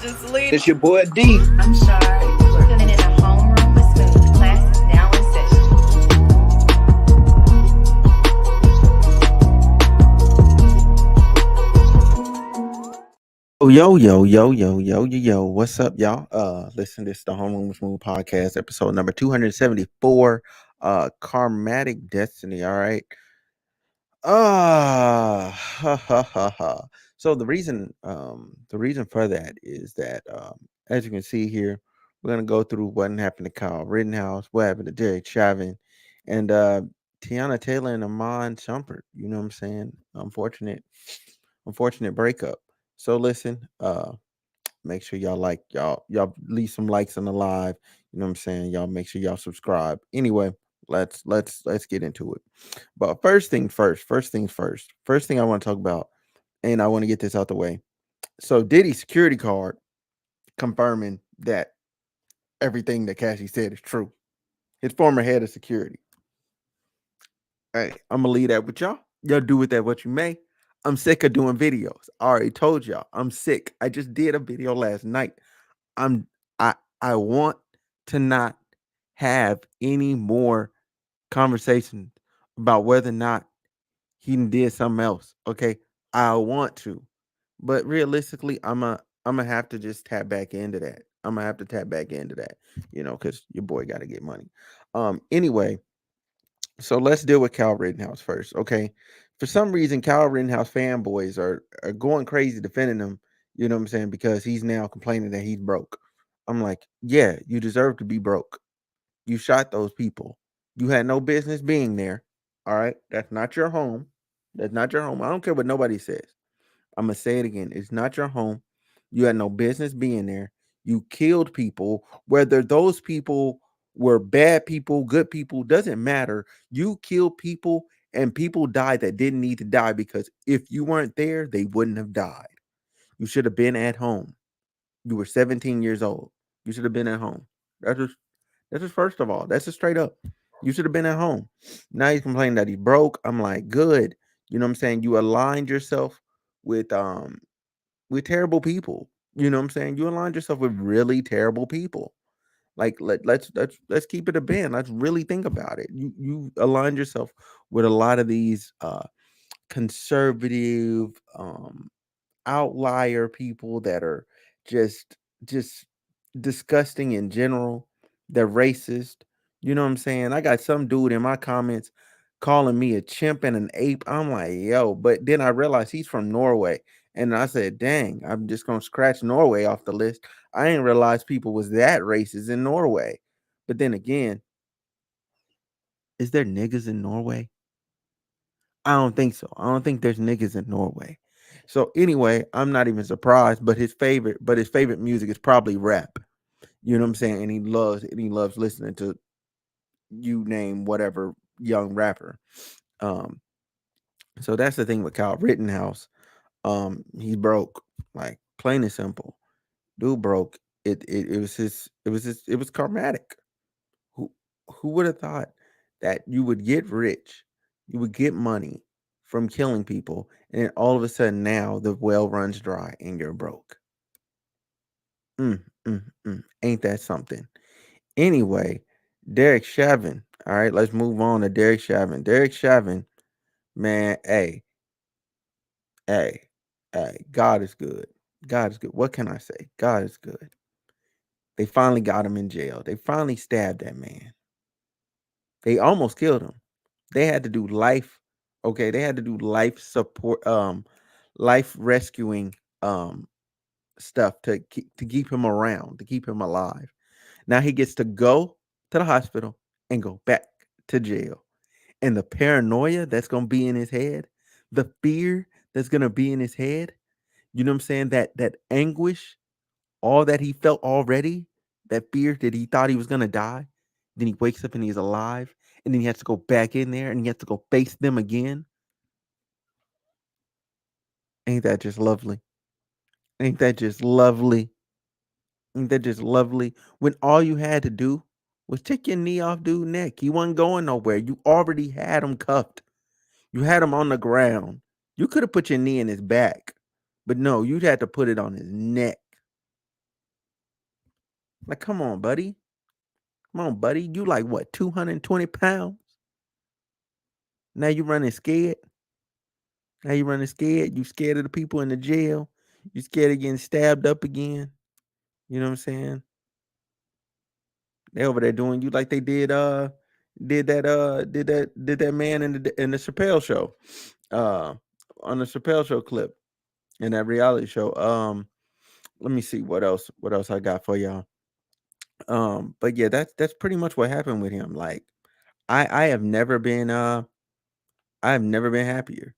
Just leave. It's your boy D. I'm sorry, you are tuning in a homeroom with Smooth. Class is now in session. Yo. What's up, y'all? Listen, this is the Homeroom with Smooth podcast, episode number 274. Karmatic Destiny. All right. Ha ha ha ha. So the reason for that is that as you can see here, we're gonna go through what happened to Kyle Rittenhouse, what happened to Derek Chauvin, and Teyana Taylor and Iman Shumpert. You know what I'm saying? Unfortunate breakup. So listen, make sure y'all leave some likes on the live. You know what I'm saying? Y'all make sure y'all subscribe. Anyway, let's get into it. But first thing I want to talk about, and I want to get this out the way. So Diddy's security card confirming that everything that Cassie said is true. His former head of security. Hey, I'm gonna leave that with y'all. Y'all do with that what you may. I'm sick of doing videos. I already told y'all I'm sick. I just did a video last night. I'm I I want to not have any more conversations about whether or not he did something else. Okay. I want to. But realistically, I'm gonna have to just tap back into that. I'm gonna have to tap back into that, because your boy gotta get money. Anyway, so let's deal with Cal Rittenhouse first. Okay. For some reason, Cal Rittenhouse fanboys are going crazy defending him, you know what I'm saying, because he's now complaining that he's broke. I'm like, yeah, you deserve to be broke. You shot those people. You had no business being there. All right. That's not your home. That's not your home. I don't care what nobody says. I'm gonna say it again. It's not your home. You had no business being there. You killed people. Whether those people were bad people, good people, doesn't matter. You killed people and people died that didn't need to die because if you weren't there, they wouldn't have died. You should have been at home. You were 17 years old. You should have been at home. That's just first of all. That's just straight up. You should have been at home. Now he's complaining that he broke. I'm like, good. You know what I'm saying? You aligned yourself with terrible people. You know what I'm saying? You aligned yourself with really terrible people. Like let's keep it a band. Let's really think about it. You aligned yourself with a lot of these conservative outlier people that are just disgusting in general. They're racist. You know what I'm saying? I got some dude in my comments calling me a chimp and an ape. I'm like, yo, but then I realized he's from Norway. And I said, dang, I'm just gonna scratch Norway off the list. I didn't realize people was that racist in Norway. But then again, is there niggas in Norway? I don't think so. I don't think there's niggas in Norway. So anyway, I'm not even surprised. But his favorite music is probably rap. You know what I'm saying? And he loves listening to you name whatever young rapper. Um, so that's the thing with Kyle Rittenhouse. He's broke, like plain and simple. Dude broke. It was karmatic. Who who would have thought that you would get rich, you would get money from killing people, and then all of a sudden now the well runs dry and you're broke. Ain't that something? Anyway, Derek Chauvin. All right, let's move on to Derek Chauvin. Derek Chauvin, man, hey, hey, God is good. God is good. What can I say? God is good. They finally got him in jail. They finally stabbed that man. They almost killed him. They had to do life. Okay, they had to do life support, life rescuing stuff to keep him around, to keep him alive. Now he gets to go to the hospital and go back to jail. And the paranoia that's gonna be in his head, the fear that's gonna be in his head, you know what I'm saying? That anguish, all that he felt already, that fear that he thought he was gonna die. Then he wakes up and he's alive, and then he has to go back in there and he has to go face them again. Ain't that just lovely? Ain't that just lovely? Ain't that just lovely? When all you had to do was take your knee off dude's neck. He wasn't going nowhere. You already had him cuffed. You had him on the ground. You could have put your knee in his back, but no, you'd had to put it on his neck. Like, come on, buddy. Come on, buddy. You like what, 220 pounds? Now you running scared? Now you running scared? You scared of the people in the jail? You scared of getting stabbed up again? You know what I'm saying? They over there doing you like they did that man in the Chappelle show. Uh on the Chappelle show clip in that reality show. Let me see what else I got for y'all. But yeah, that's pretty much what happened with him. Like I have never been I have never been happier.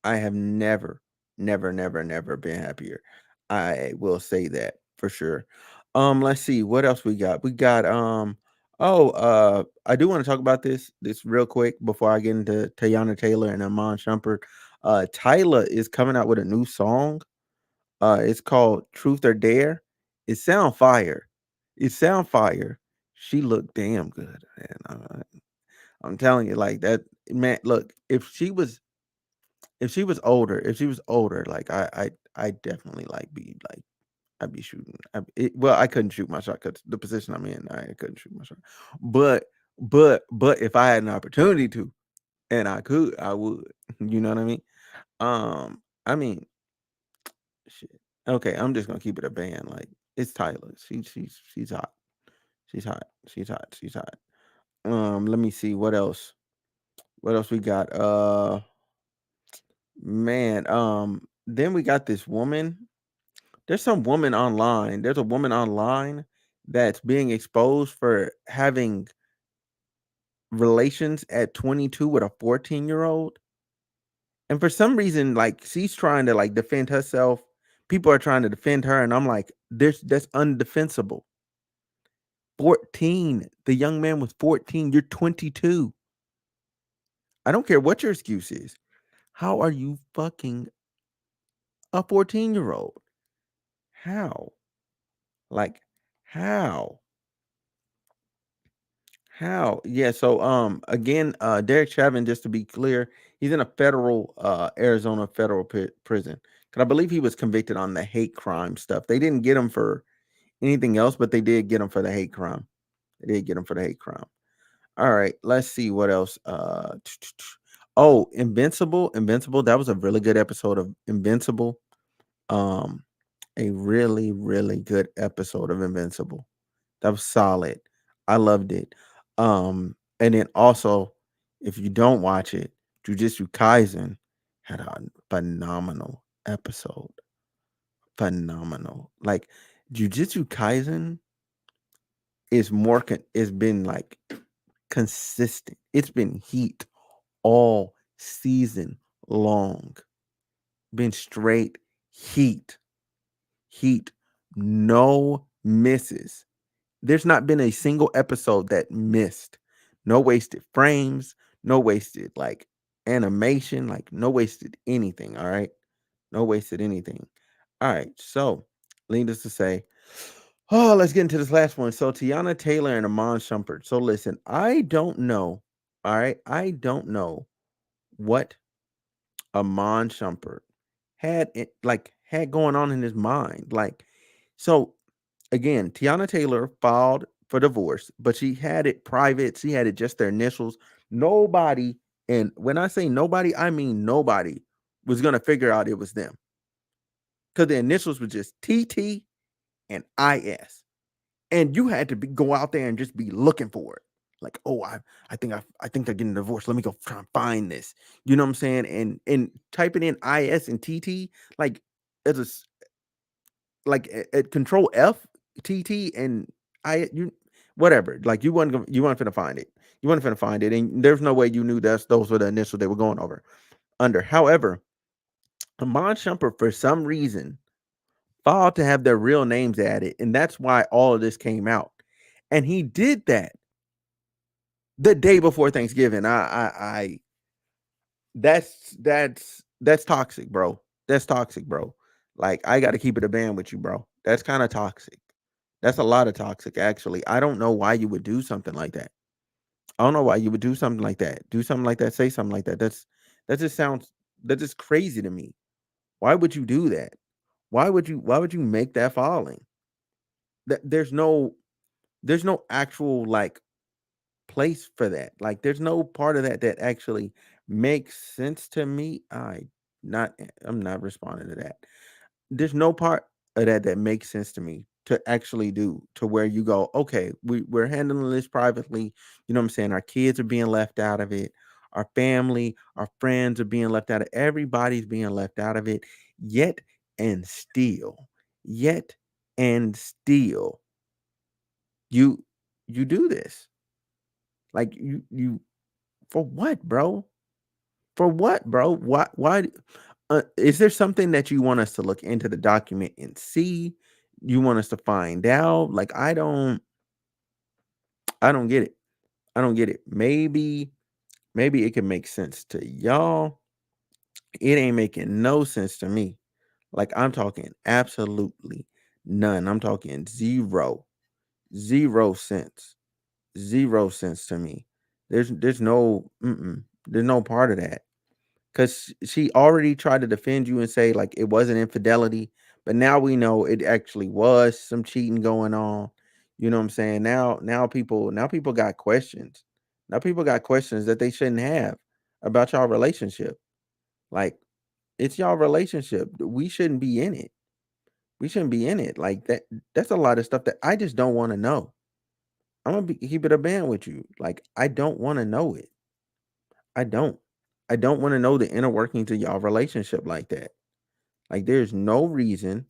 I have never been happier. I will say that for sure. Let's see what else we got. We got I do want to talk about this real quick before I get into Teyana Taylor and Iman Shumpert. Tyler is coming out with a new song. It's called Truth or Dare. It sound fire. It sound fire. She looked damn good, man. I'm telling you, like that, man. Look, if she was older, like I definitely like be like I'd be shooting. Well, I couldn't shoot my shot because the position I'm in, I couldn't shoot my shot. But but if I had an opportunity to, and I could, I would. You know what I mean? I mean, shit. Okay, I'm just gonna keep it a band. Like it's Tyler. She's hot. She's hot. She's hot. She's hot. Let me see what else. What else we got? Man. Then we got this woman. There's some woman online. There's a woman online that's being exposed for having relations at 22 with a 14-year-old. And for some reason, like she's trying to like defend herself. People are trying to defend her, and I'm like, that's undefensible. 14. The young man was 14. You're 22. I don't care what your excuse is. How are you fucking a 14-year-old? How? Like, how? How? Yeah, so again, Derek Chauvin, just to be clear, he's in a federal Arizona federal prison. Cause I believe he was convicted on the hate crime stuff. They didn't get him for anything else, but they did get him for the hate crime. They did get him for the hate crime. All right, let's see what else. Oh, Invincible. Invincible. That was a really good episode of Invincible. Um, a really, really good episode of Invincible. That was solid. I loved it. And then also, if you don't watch it, Jujutsu Kaisen had a phenomenal episode. Phenomenal. Like Jujutsu Kaisen is it's been like consistent. It's been heat all season long. Been straight heat. Heat. No misses. There's not been a single episode that missed. No wasted frames, no wasted like animation, like no wasted anything. All right. No wasted anything. All right. So, needless to say, oh, let's get into this last one. So, Teyana Taylor and Iman Shumpert. So, listen, I don't know. All right. I don't know what Iman Shumpert had going on in his mind. Like, so again, Teyana Taylor filed for divorce, but she had it private. She had it just their initials. Nobody, and when I say nobody, I mean nobody was gonna figure out it was them because the initials were just TT and IS, and you had to go out there and just be looking for it. Like, oh, I think they're getting divorced. Let me go try and find this. You know what I'm saying? And typing in IS and TT like as a like at Control F, TT, and you whatever. Like you weren't finna find it. You weren't finna find it, and there's no way you knew those were the initials they were going over under. However, Amon Shumpert for some reason filed to have their real names added, and that's why all of this came out. And he did that the day before Thanksgiving. I that's toxic, bro. That's toxic, bro. Like I got to keep it a band with you, bro. That's kind of toxic. That's a lot of toxic, actually. I don't know why you would do something like that. I don't know why you would do something like that. Do something like that. Say something like that. That just sounds that just crazy to me. Why would you do that? Why would you make that falling? That there's no. There's no actual like place for that. Like there's no part of that that actually makes sense to me. Not I'm not responding to that. There's no part of that that makes sense to me to actually do to where you go, okay, we're handling this privately. You know what I'm saying? Our kids are being left out of it. Our family, our friends are being left out of everybody's being left out of it. Yet and still, yet and still, you you do this. Like you for what, bro? For what, bro? Why is there something that you want us to look into the document and see? You want us to find out? Like I don't get it. I don't get it. Maybe it can make sense to y'all. It ain't making no sense to me. Like I'm talking absolutely none. I'm talking zero. Zero cents. Zero cents to me. There's no there's no part of that. Because she already tried to defend you and say like it wasn't infidelity, but now we know it actually was some cheating going on. You know what I'm saying? Now people got questions. Now people got questions that they shouldn't have about y'all relationship. Like it's y'all relationship. We shouldn't be in it. We shouldn't be in it. Like that's a lot of stuff that I just don't want to know. Keep it a band with you. Like I don't want to know it. I don't. I don't want to know the inner workings of y'all relationship like that. Like there's no reason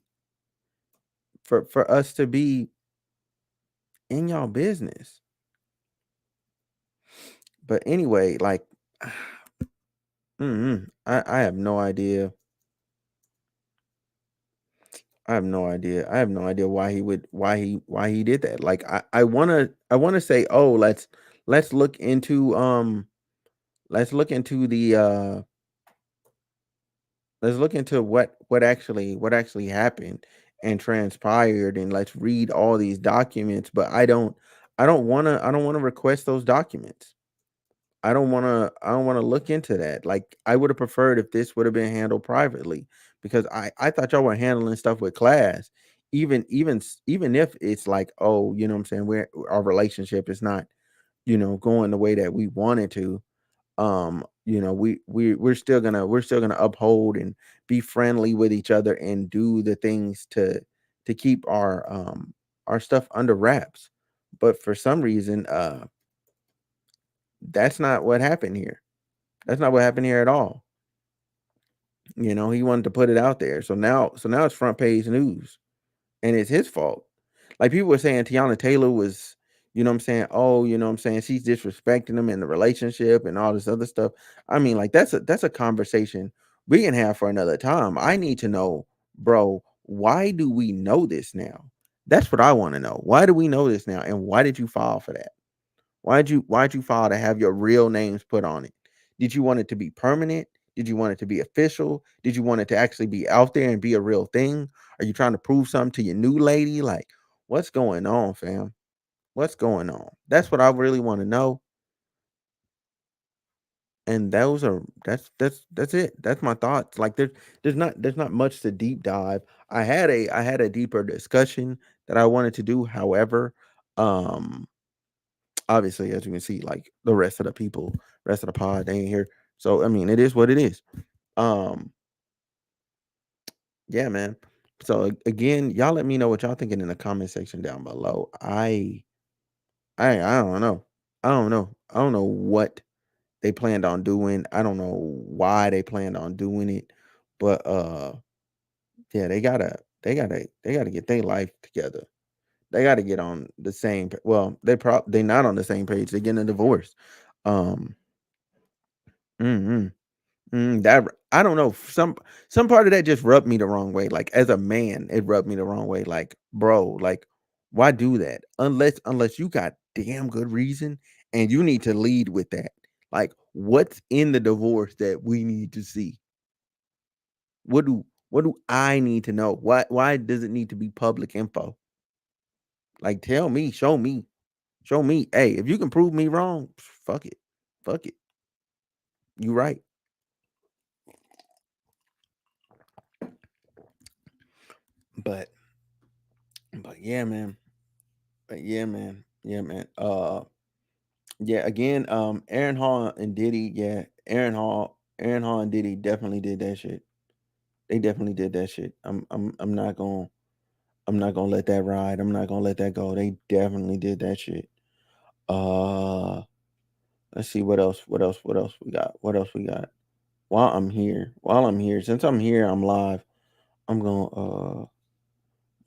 for us to be in y'all business. But anyway, like I have no idea. I have no idea. I have no idea why he did that. Like I wanna say, oh, let's look into let's look into the let's look into what actually happened and transpired, and let's read all these documents, but I don't want to request those documents. I don't want to look into that. Like I would have preferred if this would have been handled privately, because I thought y'all were handling stuff with class. Even if it's like, oh, you know what I'm saying, our relationship is not, going the way that we wanted to. We're still gonna uphold and be friendly with each other and do the things to keep our stuff under wraps. But for some reason, that's not what happened here. That's not what happened here at all. He wanted to put it out there. So now it's front page news, and it's his fault. Like people were saying Tiana Taylor was, what I'm saying, oh, what I'm saying, she's disrespecting him in the relationship and all this other stuff. I mean, like that's a conversation we can have for another time. I need to know, bro, why do we know this now? That's what I want to know. Why do we know this now? And why did you file for that? Why'd you file to have your real names put on it? Did you want it to be permanent? Did you want it to be official? Did you want it to actually be out there and be a real thing? Are you trying to prove something to your new lady? Like, what's going on, fam? What's going on? That's what I really want to know. And that's it. That's my thoughts. Like there's not much to deep dive. I had a deeper discussion that I wanted to do. However, um obviously, as you can see, like the rest of the pod, they ain't here. So I mean, it is what it is. Um, yeah, man. So again, y'all let me know what y'all thinking in the comment section down below. I don't know. I don't know. I don't know what they planned on doing. I don't know why they planned on doing it. But yeah, they gotta get their life together. They gotta get on the same well, they not on the same page. They're getting a divorce. Um mhm. That I don't know. Some part of that just rubbed me the wrong way. Like as a man, it rubbed me the wrong way. Like, bro, like why do that? Unless you got damn good reason and you need to lead with that. Like, what's in the divorce that we need to see? What do I need to know? Why does it need to be public info? Like tell me, show me. Show me. Hey, if you can prove me wrong, fuck it. Fuck it. You right. But but yeah, man. Yeah, man. Yeah, man. Yeah, again, Aaron Hall and Diddy, yeah, Aaron Hall and Diddy definitely did that shit. They definitely did that shit. I'm not gonna let that ride. I'm not gonna let that go. They definitely did that shit. Uh let's see what else we got. What else we got? Since I'm here, I'm live. I'm gonna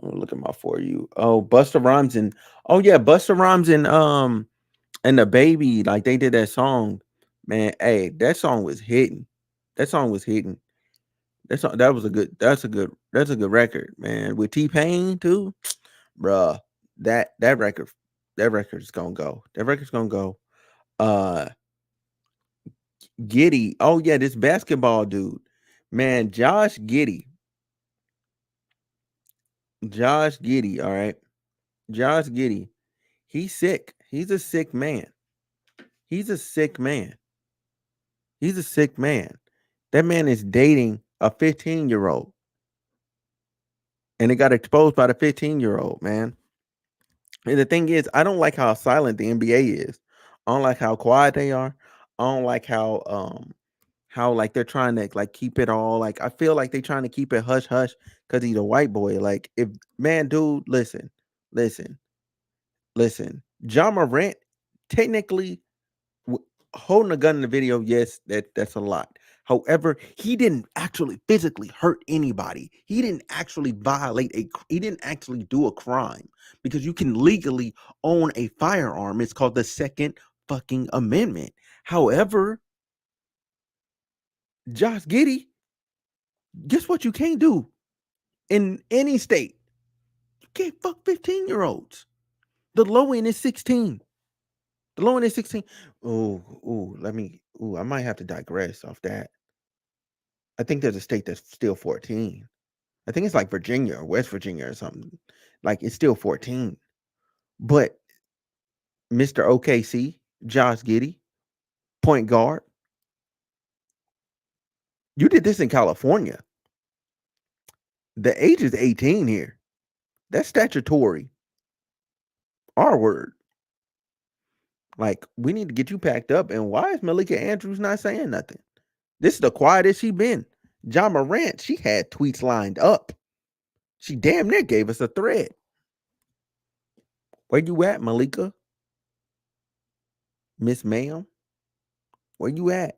look at my for you. Oh, Busta Rhymes and oh yeah, Busta Rhymes and the baby, like they did that song. Man, hey, that song was hitting. That song was hitting. That was a good that's a good record, man. With T Pain too, bruh. That record that record's gonna go. That record's gonna go. Uh Giddy. Oh yeah, this basketball dude. Man, Josh Giddy. Josh Giddy, all right. Josh Giddy. He's sick. He's a sick man. He's a sick man. He's a sick man. That man is dating a 15-year-old. And it got exposed by the 15-year-old, man. And the thing is, I don't like how silent the NBA is. I don't like how quiet they are. I don't like how like they're trying to like keep it all like I feel like they're trying to keep it hush hush because he's a white boy. Like if man, dude, listen, listen. John Morant technically holding a gun in the video, yes, that's a lot. However, he didn't actually physically hurt anybody. He didn't actually he didn't actually do a crime because you can legally own a firearm. It's called the Second fucking Amendment. However, Josh Giddy, guess what you can't do in any state? You can't fuck 15-year-olds. The low end is 16. The low end is 16. I might have to digress off that. I think there's a state that's still 14. I think it's like Virginia or West Virginia or something. Like it's still 14. But Mr. OKC, Josh Giddy, point guard, you did this in California. The age is 18 here. That's statutory. R word. Like, we need to get you packed up. And why is Malika Andrews not saying nothing? This is the quietest she been. John Morant, she had tweets lined up. She damn near gave us a thread. Where you at, Malika? Miss Ma'am? Where you at?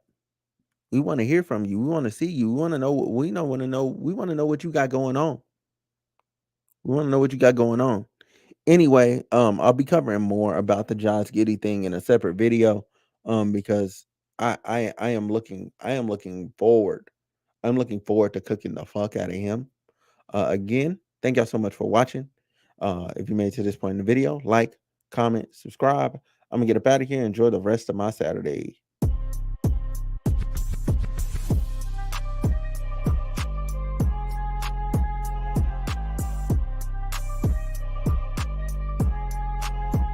We want to hear from you. We want to see you. We want to know what we don't want to know. We want to know what you got going on. We want to know what you got going on. Anyway, I'll be covering more about the Josh Giddy thing in a separate video. Because I am looking forward. I'm looking forward to cooking the fuck out of him. Again, thank y'all so much for watching. If you made it to this point in the video, like, comment, subscribe. I'm gonna get up out of here. Enjoy the rest of my Saturday.